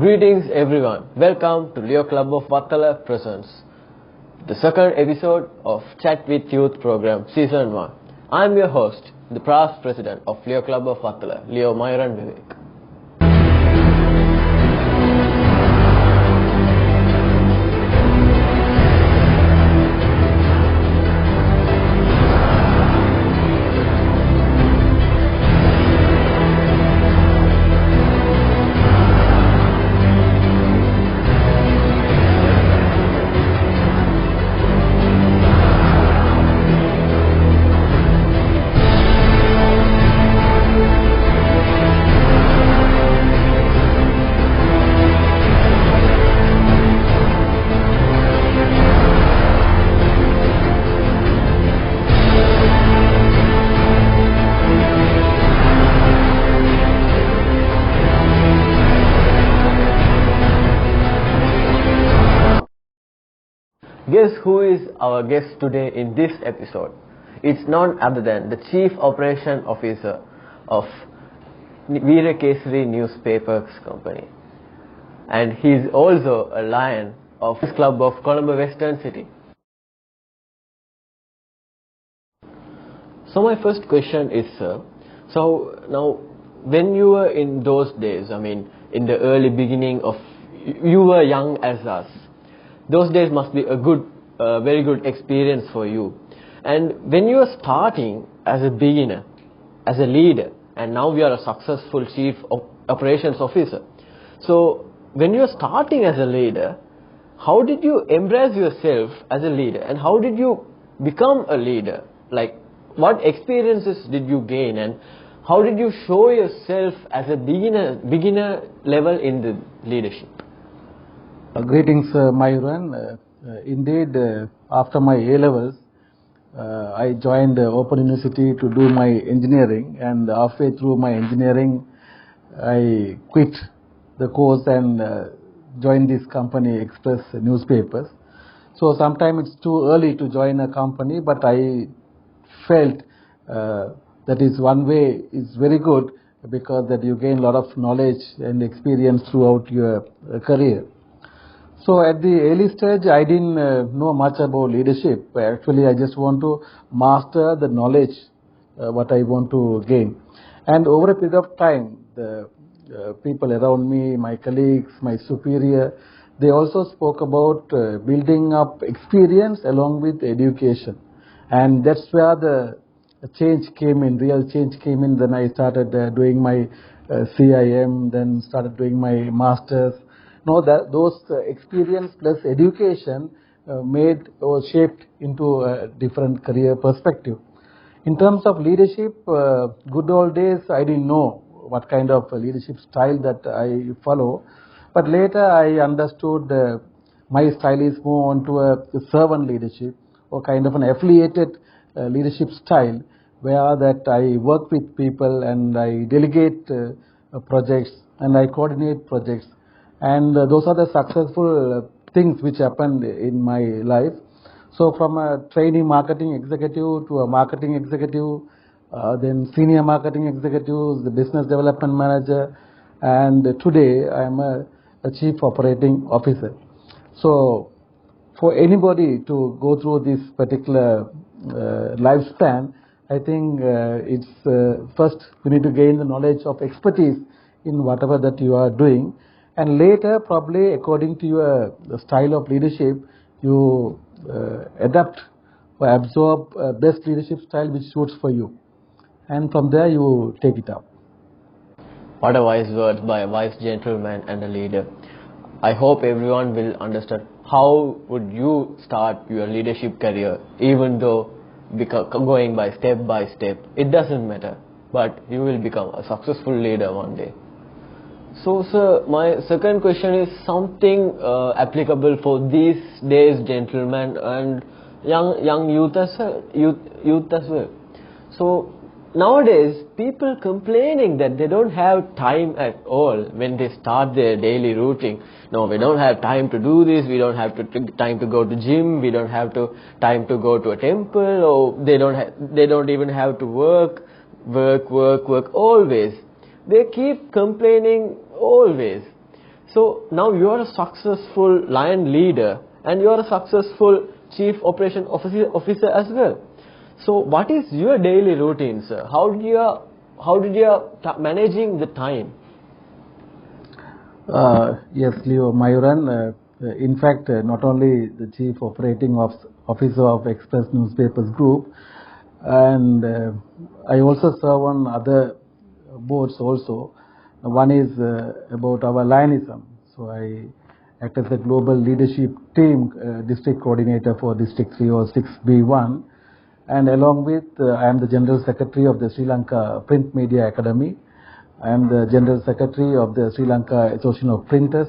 Greetings everyone, welcome to Leo Club of Wattala presents the second episode of Chat with Youth program season 1. I am your host, the past president of Leo Club of Wattala, Leo Mayuran Vivek. Guess who is our guest today in this episode? It's none other than the Chief Operation Officer of Virakesari newspapers company. And he's also a lion of this club of Colombo Western City. So my first question is, sir, so now when you were in those days, in the early beginning of, you were young as us. Those days must be a very good experience for you. And when you are starting as a beginner, as a leader, and now we are a successful Chief Operations Officer. So when you are starting as a leader, how did you embrace yourself as a leader? And how did you become a leader? Like, what experiences did you gain? And how did you show yourself as a beginner level in the leadership? Greetings, Mayuran. Indeed, after my A-levels, I joined Open University to do my engineering, and halfway through my engineering, I quit the course and joined this company, Express Newspapers. So sometimes it's too early to join a company, but I felt that is one way is very good because that you gain a lot of knowledge and experience throughout your career. So at the early stage, I didn't know much about leadership. Actually, I just want to master the knowledge, what I want to gain. And over a period of time, the people around me, my colleagues, my superior, they also spoke about building up experience along with education. And that's where the change came in, real change came in. Then I started doing my CIM, then started doing my master's. Know that those experience plus education made or shaped into a different career perspective. In terms of leadership, good old days, I didn't know what kind of leadership style that I follow. But later I understood my style is more onto a servant leadership or kind of an affiliated leadership style where that I work with people and I delegate projects and I coordinate projects. And those are the successful things which happened in my life. So from a trainee marketing executive to a marketing executive, then senior marketing executive, the business development manager, and today I am a chief operating officer. So for anybody to go through this particular lifespan, I think it's first you need to gain the knowledge of expertise in whatever that you are doing. And later, probably according to your style of leadership, you adapt or absorb best leadership style which suits for you. And from there, you take it up. What a wise word by a wise gentleman and a leader. I hope everyone will understand how would you start your leadership career, even though going by step, it doesn't matter. But you will become a successful leader one day. So, sir, my second question is something applicable for these days, gentlemen, and young youth as well. So, nowadays, people complaining that they don't have time at all when they start their daily routine. No, we don't have time to do this. We don't have time to go to gym. We don't have time to go to a temple. Or they don't even have to work always. They keep complaining always. So now you are a successful line leader and you are a successful chief operation officer as well. So what is your daily routine, sir? How did you managing the time? Yes, Leo Mayuran. In fact, not only the Chief Operating Officer of Express Newspapers Group, and I also serve on other boards also. One is about our Lionism. So I act as the Global Leadership Team District Coordinator for District 306B1, and along with I am the General Secretary of the Sri Lanka Print Media Academy. I am the General Secretary of the Sri Lanka Association of Printers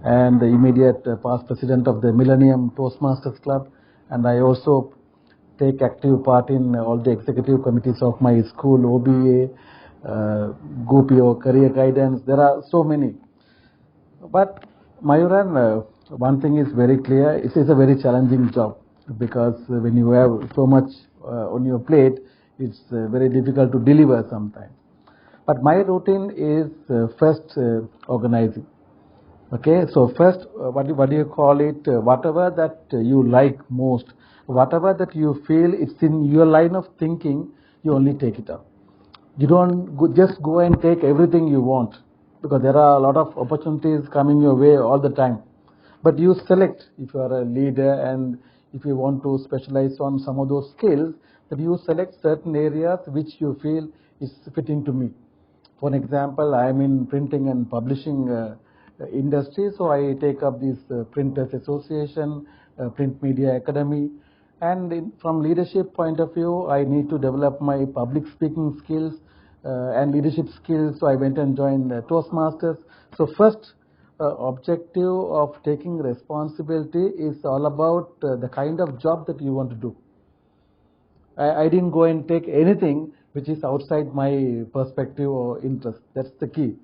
and the immediate past President of the Millennium Toastmasters Club, and I also take active part in all the executive committees of my school, OBA, GoPO, Career Guidance. There are so many. But Mayuran, one thing is very clear, it is a very challenging job because when you have so much on your plate, it's very difficult to deliver sometimes. But my routine is first organizing. Okay, so first, what do you call it? Whatever that you like most, whatever that you feel it's in your line of thinking, you only take it up. You don't just go and take everything you want because there are a lot of opportunities coming your way all the time. But you select if you are a leader and if you want to specialize on some of those skills, that you select certain areas which you feel is fitting to me. For example, I am in printing and publishing industry, so I take up this Printers Association, Print Media Academy, and from leadership point of view, I need to develop my public speaking skills and leadership skills, so I went and joined Toastmasters. So first objective of taking responsibility is all about the kind of job that you want to do. I didn't go and take anything which is outside my perspective or interest. That's the key.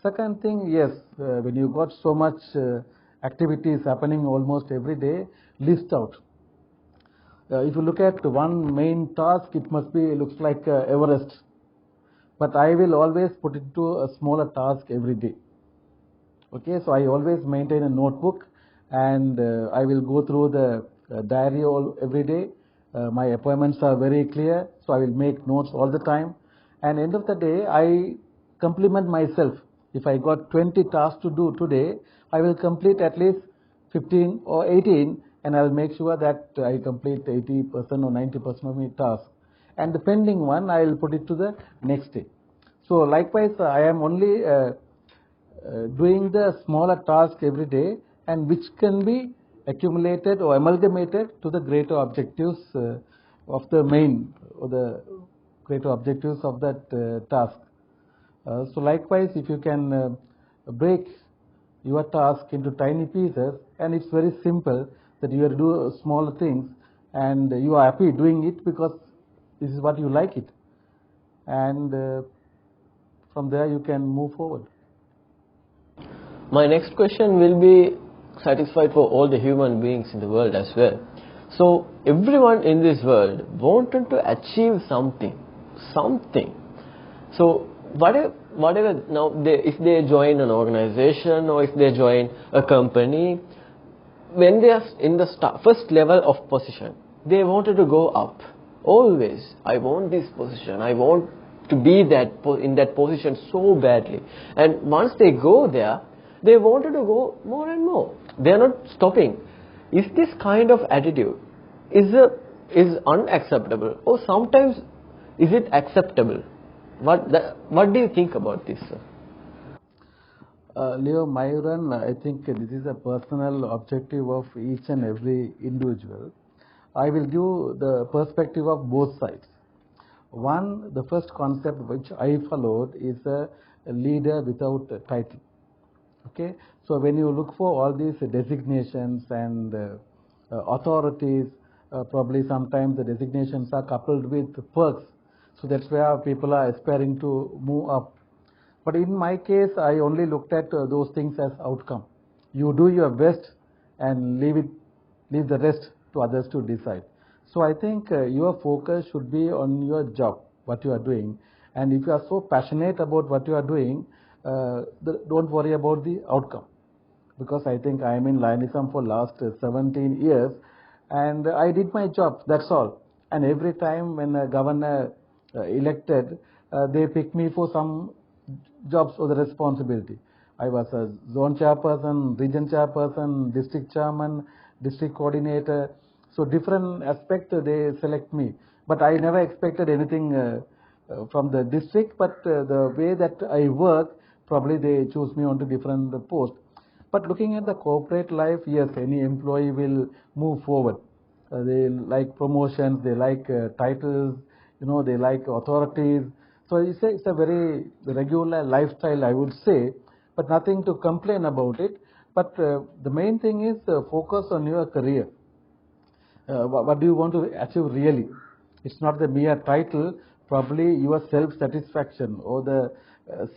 Second thing, yes, when you got so much activities happening almost every day, list out. If you look at one main task, it looks like Everest. But I will always put it to a smaller task every day. Okay, so I always maintain a notebook and I will go through the diary every day. My appointments are very clear, so I will make notes all the time. And end of the day, I compliment myself. If I got 20 tasks to do today, I will complete at least 15 or 18, and I will make sure that I complete 80% or 90% of my tasks. And the pending one, I will put it to the next day. So likewise, I am only doing the smaller task every day, and which can be accumulated or amalgamated to the greater objectives of the main or the greater objectives of that task. So likewise, if you can break your task into tiny pieces, and it's very simple that you have to do smaller things and you are happy doing it because this is what you like it, and from there you can move forward. My next question will be satisfied for all the human beings in the world as well. So everyone in this world wanted to achieve something. So whatever now, if they join an organization or if they join a company, when they are in the first level of position, they wanted to go up. Always, I want this position. I want to be in that position so badly. And once they go there, they wanted to go more and more. They are not stopping. Is this kind of attitude is unacceptable, or sometimes is it acceptable? What do you think about this, sir? Leo Mayuran, I think this is a personal objective of each and every individual. I will give the perspective of both sides. One, the first concept which I followed is a leader without a title. Okay, so when you look for all these designations and authorities, probably sometimes the designations are coupled with perks. So that's where people are aspiring to move up. But in my case, I only looked at those things as outcome. You do your best and leave the rest to others to decide. So I think your focus should be on your job, what you are doing. And if you are so passionate about what you are doing, don't worry about the outcome. Because I think I am in Lionism for last 17 years, and I did my job, that's all. And every time when a governor elected, they pick me for some jobs or the responsibility. I was a zone chairperson, region chairperson, district chairman, district coordinator. So different aspects they select me. But I never expected anything from the district, but the way that I work, probably they choose me onto different posts. But looking at the corporate life, yes, any employee will move forward. They like promotions, they like titles, they like authorities. So it's a very regular lifestyle, I would say, but nothing to complain about it. But the main thing is focus on your career. What do you want to achieve really? It's not the mere title, probably your self-satisfaction or the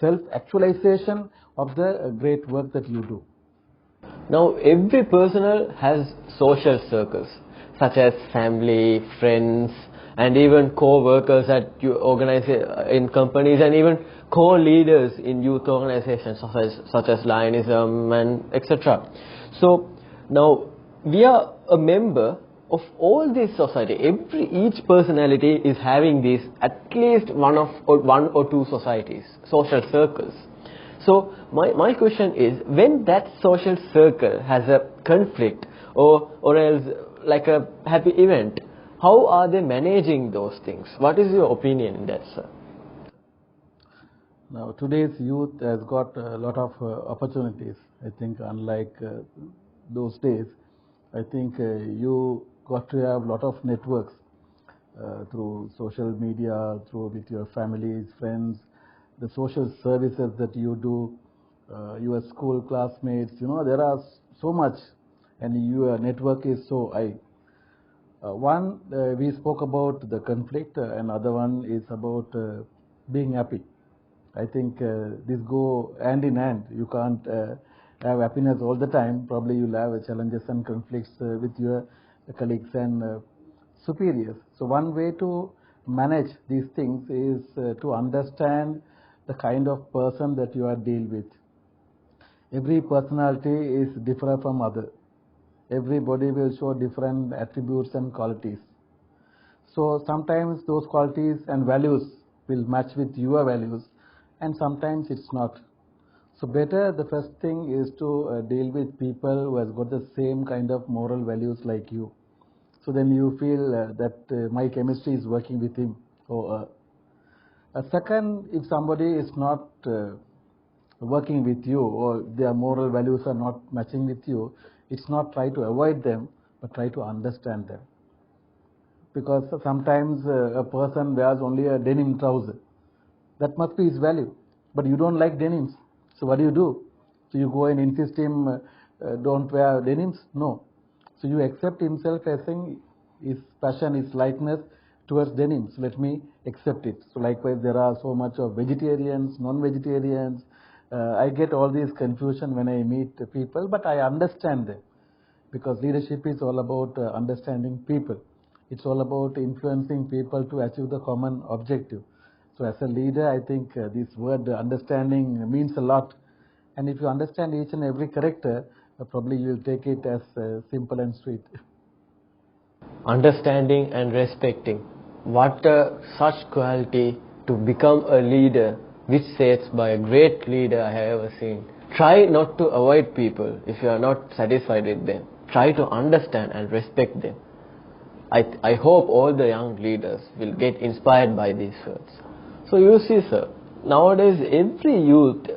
self-actualization of the great work that you do. Now, every personnel has social circles, such as family, friends, and even co-workers that you organize in companies, and even co-leaders in youth organizations such as Lionism and etc. So, now we are a member of all this society. Each personality is having these at least one or two societies, social circles. So my question is, when that social circle has a conflict or else like a happy event, how are they managing those things? What is your opinion in that, sir? Now today's youth has got a lot of opportunities. I think unlike those days, I think you got to have a lot of networks through social media, through with your families, friends, the social services that you do, your school classmates, there are so much, and your network is so high. One, we spoke about the conflict, and other one is about being happy. I think these go hand in hand. You can't have happiness all the time. Probably you'll have challenges and conflicts with your colleagues and superiors. So one way to manage these things is to understand the kind of person that you are dealing with. Every personality is different from other. Everybody will show different attributes and qualities. So sometimes those qualities and values will match with your values, and sometimes it's not. So better, the first thing is to deal with people who has got the same kind of moral values like you. So then you feel that my chemistry is working with him or her. Second, if somebody is not working with you or their moral values are not matching with you, it's not try to avoid them, but try to understand them. Because sometimes a person wears only a denim trouser. That must be his value. But you don't like denims. So what do? So you go and insist him, don't wear denims? No. So you accept himself as saying his passion, his likeness towards denims. Let me accept it. So likewise, there are so much of vegetarians, non-vegetarians. I get all these confusion when I meet people, but I understand them. Because leadership is all about understanding people. It's all about influencing people to achieve the common objective. So as a leader, I think this word understanding means a lot. And if you understand each and every character, probably you'll take it as simple and sweet. Understanding and respecting. What a such quality to become a leader, which says by a great leader I have ever seen. Try not to avoid people if you are not satisfied with them. Try to understand and respect them. I hope all the young leaders will get inspired by these words. So you see, sir, nowadays every youth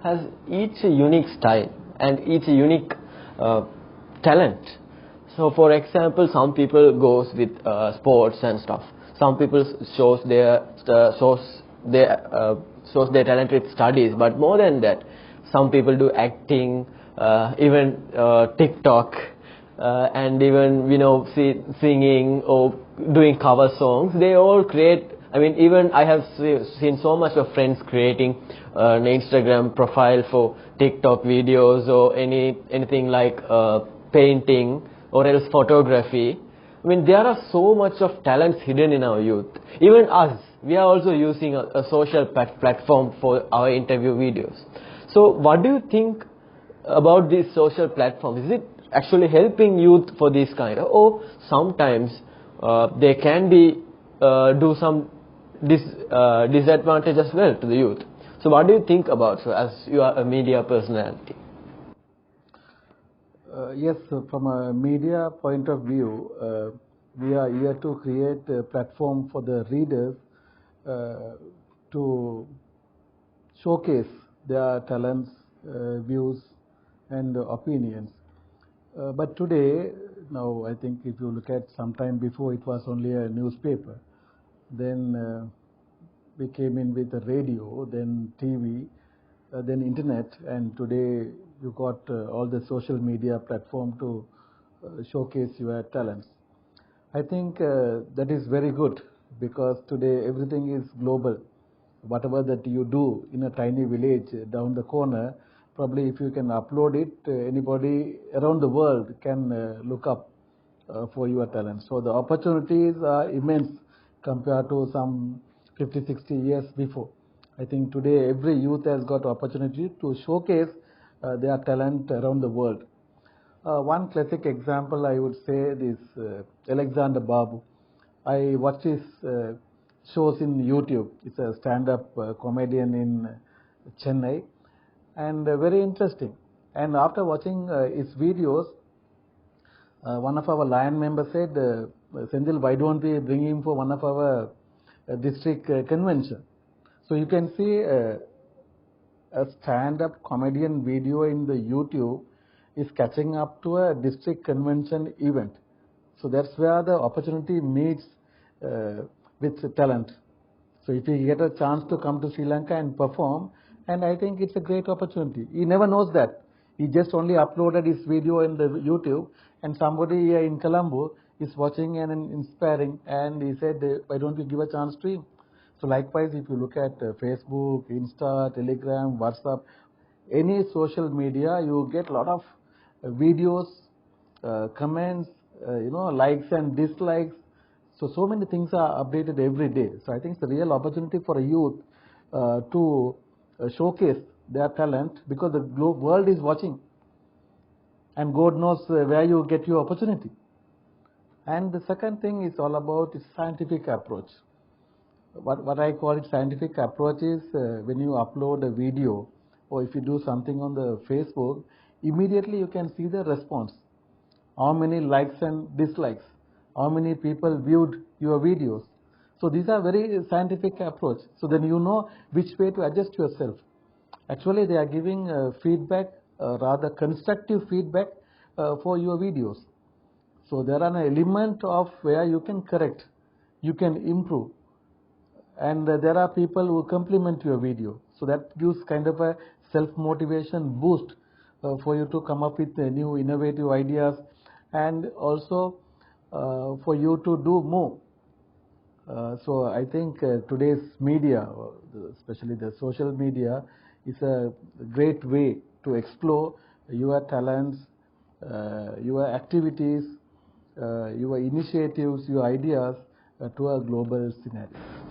has each unique style and each unique talent. So for example, some people goes with sports and stuff. Some people shows their talent with studies. But more than that, some people do acting, even TikTok, and even singing or doing cover songs. They all create. Even I have seen so much of friends creating an Instagram profile for TikTok videos or anything like painting or else photography. I mean, there are so much of talents hidden in our youth. Even us, we are also using a social platform for our interview videos. So what do you think about these social platforms? Is it actually helping youth for this kind of, or sometimes they can be do some disadvantage as well to the youth? So what do you think about, so as you are a media personality? Yes, so from a media point of view, we are here to create a platform for the readers to showcase their talents, views, and opinions. But today, now I think if you look at some time before, it was only a newspaper. Then we came in with the radio, then TV, then internet, and today you got all the social media platform to showcase your talents. I think that is very good because today everything is global. Whatever that you do in a tiny village down the corner, probably if you can upload it, anybody around the world can look up for your talent. So the opportunities are immense compared to some 50, 60 years before. I think today every youth has got opportunity to showcase their talent around the world. One classic example I would say is Alexander Babu. I watch his shows in YouTube. It's a stand-up comedian in Chennai, and very interesting. And after watching his videos, one of our Lion members said, Senthil, why don't we bring him for one of our district convention? So you can see a stand-up comedian video in the YouTube is catching up to a district convention event. So that's where the opportunity meets with talent. So if you get a chance to come to Sri Lanka and perform, and I think it's a great opportunity. He never knows that. He just only uploaded his video in the YouTube, and somebody here in Colombo is watching and inspiring, and he said, why don't we give a chance to him? So likewise, if you look at Facebook, Insta, Telegram, WhatsApp, any social media, you get a lot of videos, comments, likes and dislikes. So many things are updated every day. So I think it's a real opportunity for a youth to showcase their talent because the world is watching. And God knows where you get your opportunity. And the second thing is all about scientific approach. What I call it scientific approach is when you upload a video or if you do something on the Facebook, immediately you can see the response. How many likes and dislikes, how many people viewed your videos. So these are very scientific approach. So then you know which way to adjust yourself. Actually, they are giving feedback, rather constructive feedback for your videos. So there are an element of where you can correct, you can improve. And there are people who compliment your video. So that gives kind of a self-motivation boost for you to come up with new innovative ideas and also for you to do more. So I think today's media, especially the social media, is a great way to explore your talents, your activities, your initiatives, your ideas to a global scenario.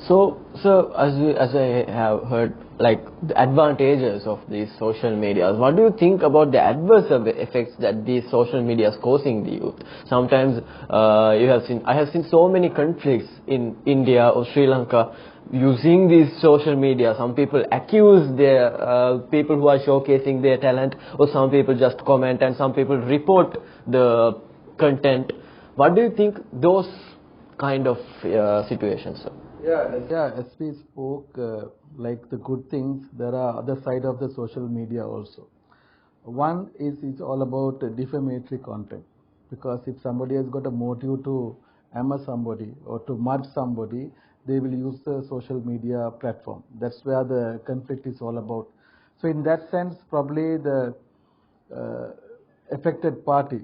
So as I have heard, like the advantages of these social medias, what do you think about the adverse effects that these social media is causing the youth? Sometimes I have seen so many conflicts in India or Sri Lanka using these social media. Some people accuse their people who are showcasing their talent, or some people just comment, and some people report the content. What do you think those kind of situations? Yeah, as we spoke, like the good things, there are other side of the social media also. One is it's all about defamatory content, because if somebody has got a motive to hammer somebody or to mud somebody, they will use the social media platform. That's where the conflict is all about. So in that sense, probably the affected party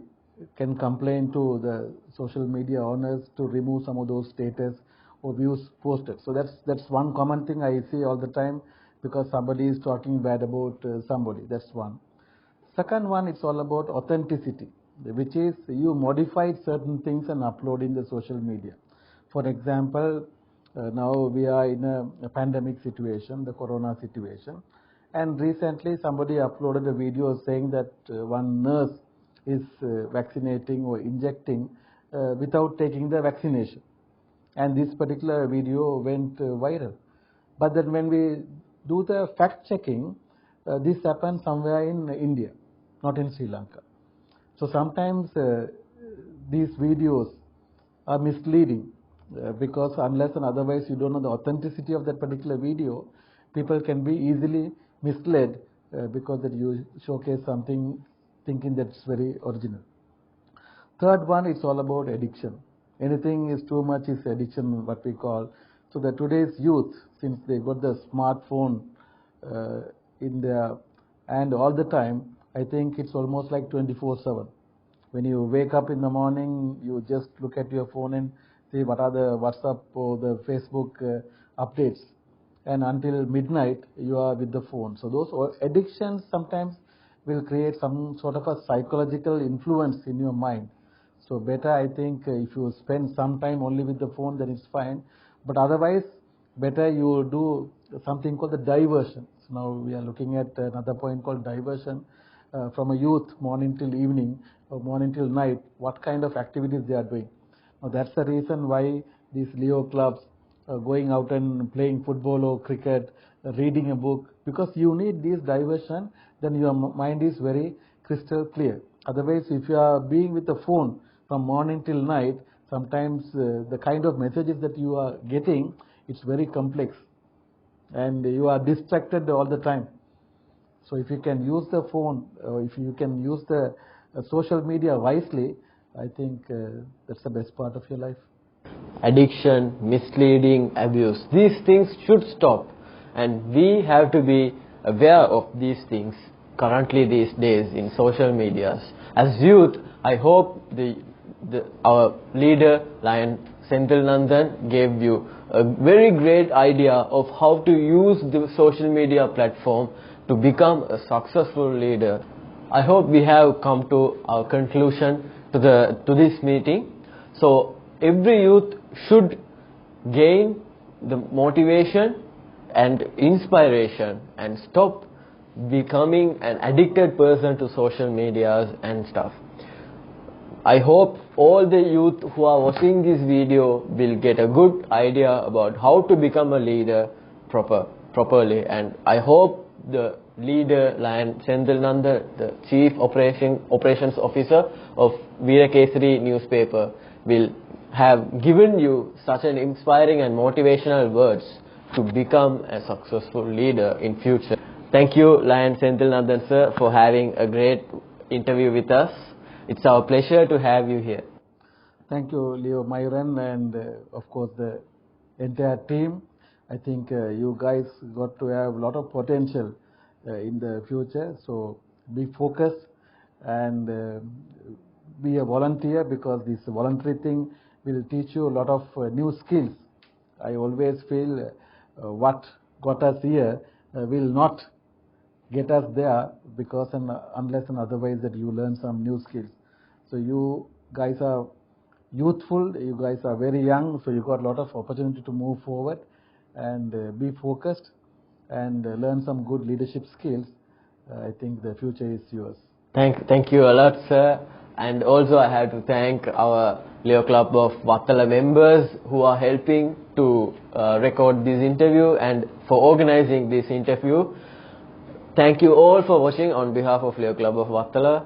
can complain to the social media owners to remove some of those status or views posted. So that's one common thing I see all the time, because somebody is talking bad about somebody. That's one. Second one, it's all about authenticity. which is you modified certain things and upload in the social media. For example, now we are in a pandemic situation, the corona situation, and recently somebody uploaded a video saying that one nurse is vaccinating or injecting without taking the vaccination, and this particular video went viral. But then when we do the fact checking, this happened somewhere in India, not in Sri Lanka. So sometimes these videos are misleading because unless and otherwise you don't know the authenticity of that particular video, people can be easily misled because that you showcase something thinking that's very original. Third one, it's all about addiction. Anything is too much is addiction, what we call. So that today's youth, since they got the smartphone in their and all the time, I think it's almost like 24/7. When you wake up in the morning, you just look at your phone and see what are the WhatsApp or the Facebook updates, and until midnight you are with the phone. So those addictions sometimes will create some sort of a psychological influence in your mind. So better, I think, if you spend some time only with the phone, then it's fine. But otherwise, better you do something called the diversion. So now we are looking at another point called diversion from a youth, morning till evening or morning till night, what kind of activities they are doing. Now that's the reason why these Leo clubs going out and playing football or cricket, reading a book, because you need this diversion, then your mind is very crystal clear. Otherwise, if you are being with the phone from morning till night, sometimes the kind of messages that you are getting, it's very complex and you are distracted all the time. So if you can use the phone, or if you can use the social media wisely, I think that's the best part of your life. Addiction, misleading, abuse, these things should stop, and we have to be aware of these things currently these days in social medias. As youth, I hope our leader, Lion Senthilnathan, gave you a very great idea of how to use the social media platform to become a successful leader. I hope we have come to our conclusion to this meeting. So every youth should gain the motivation and inspiration and stop becoming an addicted person to social medias and stuff. I hope all the youth who are watching this video will get a good idea about how to become a leader properly, and I hope the leader, Lion Senthilnathan, the Chief Operations Officer of Virakesari newspaper, will have given you such an inspiring and motivational words to become a successful leader in future. Thank you, Lion Senthilnathan sir, for having a great interview with us. It's our pleasure to have you here. Thank you, Leo Mayuran, and of course the entire team. I think you guys got to have a lot of potential in the future. So be focused and be a volunteer, because this voluntary thing will teach you a lot of new skills. I always feel what got us here will not get us there, because unless and otherwise that you learn some new skills. So you guys are youthful, you guys are very young, so you got a lot of opportunity to move forward and be focused and learn some good leadership skills. I think the future is yours. Thank you a lot, sir. And also I have to thank our Leo Club of Wattala members who are helping to record this interview and for organizing this interview. Thank you all for watching on behalf of Leo Club of Wattala.